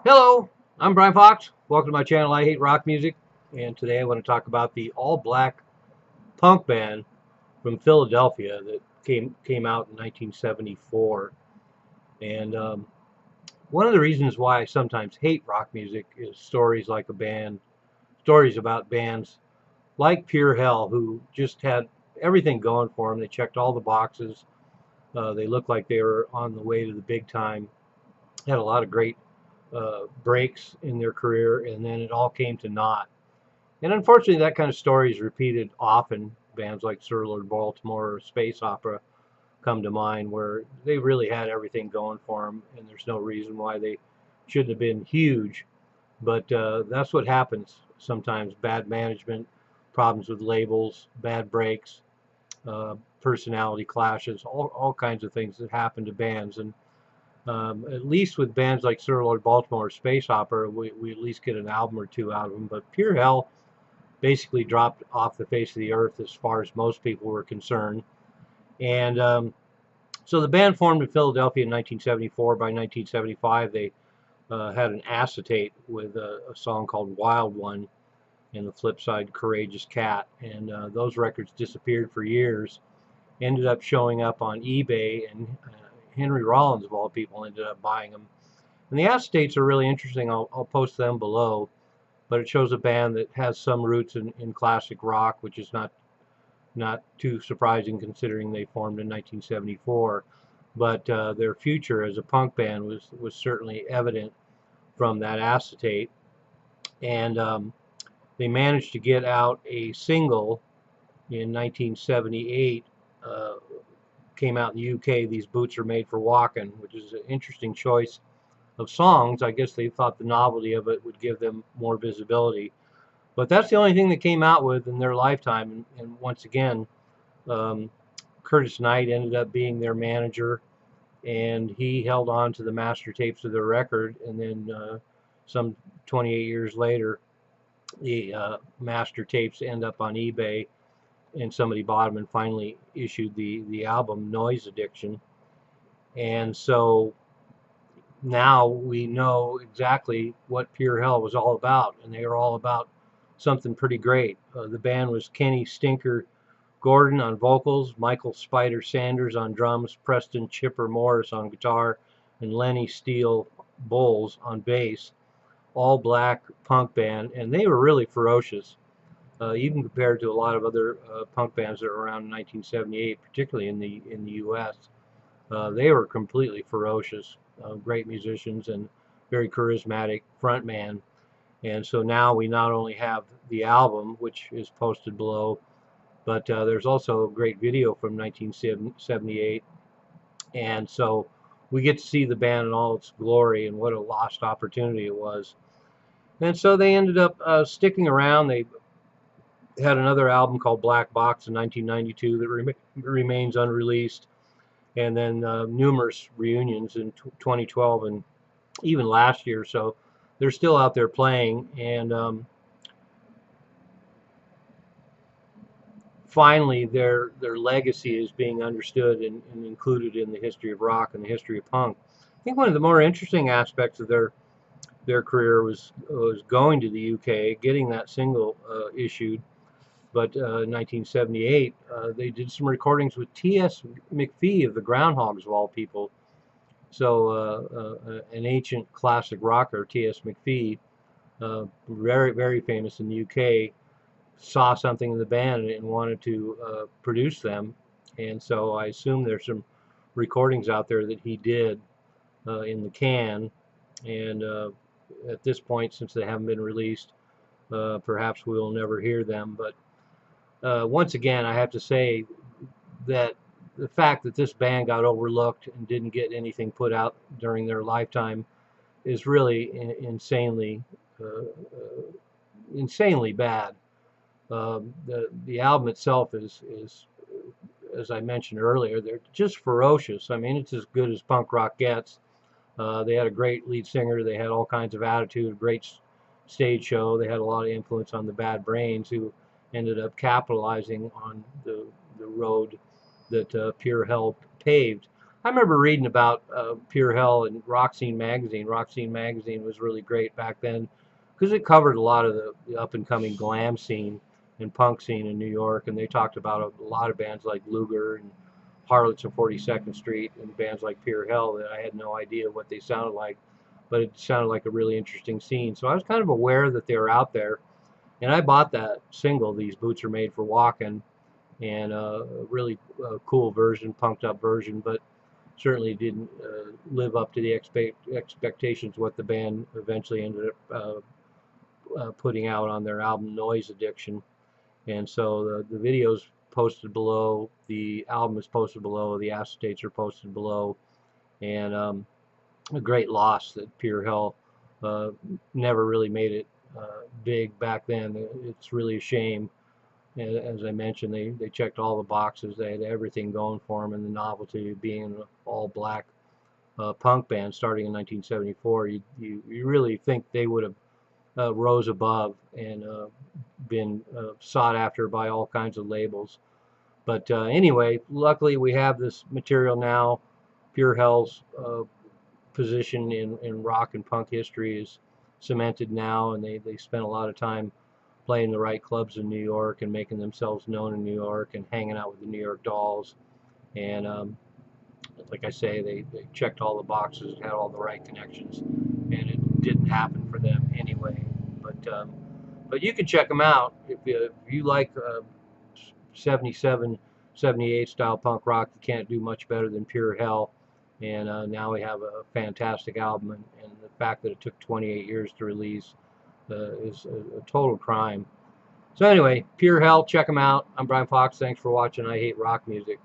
Hello, I'm Brian Fox. Welcome to my channel, I Hate Rock Music. And today I want to talk about the all-black punk band from Philadelphia that came out in 1974. And one of the reasons why I sometimes hate rock music is stories about bands like Pure Hell, who just had everything going for them. They checked all the boxes. They looked like they were on the way to the big time. Had a lot of great breaks in their career, and then it all came to naught. And unfortunately, that kind of story is repeated often. Bands like Sir Lord Baltimore or Space Opera come to mind, where they really had everything going for them, and there's no reason why they shouldn't have been huge. But that's what happens sometimes. Bad management, problems with labels, bad breaks, personality clashes, all kinds of things that happen to bands. And at least with bands like Sir Lord Baltimore or Space Opera, we at least get an album or two out of them. But Pure Hell basically dropped off the face of the earth as far as most people were concerned. And so the band formed in Philadelphia in 1974. By 1975, they had an acetate with a song called Wild One, and the flip side, Courageous Cat. And those records disappeared for years, ended up showing up on eBay, and Henry Rollins, of all people, ended up buying them. And the acetates are really interesting. I'll post them below. But it shows a band that has some roots in classic rock, which is not too surprising considering they formed in 1974. But their future as a punk band was certainly evident from that acetate. And they managed to get out a single in 1978. Uh, Came out in the UK. These Boots Are Made for Walking, which is an interesting choice of songs. I guess they thought the novelty of it would give them more visibility. But that's the only thing they came out with in their lifetime. And once again, um, Curtis Knight ended up being their manager, and he held on to the master tapes of their record. And then some 28 years later, the master tapes end up on eBay, and somebody bought them and finally issued the album Noise Addiction. And so now we know exactly what Pure Hell was all about, and they were all about something pretty great. The band was Kenny Stinker Gordon on vocals, Michael Spider Sanders on drums, Preston Chipper Morris on guitar, and Lenny Steele Bowles on bass. All black punk band, and they were really ferocious, even compared to a lot of other punk bands that were around in 1978, particularly in the U.S. They were completely ferocious, great musicians, and very charismatic frontman. And so now we not only have the album, which is posted below, but there's also a great video from 1978. And so we get to see the band in all its glory, and what a lost opportunity it was. And so they ended up sticking around. They had another album called Black Box in 1992 that remains unreleased, and then numerous reunions in 2012 and even last year. So they're still out there playing, and finally their legacy is being understood and included in the history of rock and the history of punk. I think one of the more interesting aspects of their career was going to the UK, getting that single issued. But in 1978, they did some recordings with T.S. McPhee of the Groundhogs, of all people. So an ancient classic rocker, T.S. McPhee, very, very famous in the UK, saw something in the band and wanted to produce them. And so I assume there's some recordings out there that he did in the can. And at this point, since they haven't been released, perhaps we'll never hear them. But once again, I have to say that the fact that this band got overlooked and didn't get anything put out during their lifetime is really insanely bad. The album itself is, as I mentioned earlier, they're just ferocious. I mean, it's as good as punk rock gets. They had a great lead singer. They had all kinds of attitude, great stage show. They had a lot of influence on the Bad Brains, who ended up capitalizing on the road that Pure Hell paved. I remember reading about Pure Hell in Rock Scene magazine. Rock Scene magazine was really great back then because it covered a lot of the up and coming glam scene and punk scene in New York, and they talked about a lot of bands like Luger and Harlots of 42nd Street and bands like Pure Hell that I had no idea what they sounded like, but it sounded like a really interesting scene. So I was kind of aware that they were out there, and I bought that single, These Boots Are Made for Walking, and a really cool version, punked up version, but certainly didn't live up to the expectations what the band eventually ended up putting out on their album Noise Addiction. And so the videos posted below, the album is posted below, the acetates are posted below, and a great loss that Pure Hell uh, never really made it big back then. It's really a shame. As I mentioned, they checked all the boxes. They had everything going for them, and the novelty of being an all black punk band starting in 1974. You really think they would have rose above and been sought after by all kinds of labels. But anyway, luckily we have this material now. Pure Hell's position in rock and punk history is cemented now, and they spent a lot of time playing the right clubs in New York and making themselves known in New York and hanging out with the New York Dolls. And like I say, they checked all the boxes, had all the right connections, and it didn't happen for them anyway. But you can check them out if you like 77, 78 style punk rock. You can't do much better than Pure Hell. And now we have a fantastic album, and the fact that it took 28 years to release is a total crime. So anyway, Pure Hell, check them out. I'm Brian Fox. Thanks for watching I Hate Rock Music.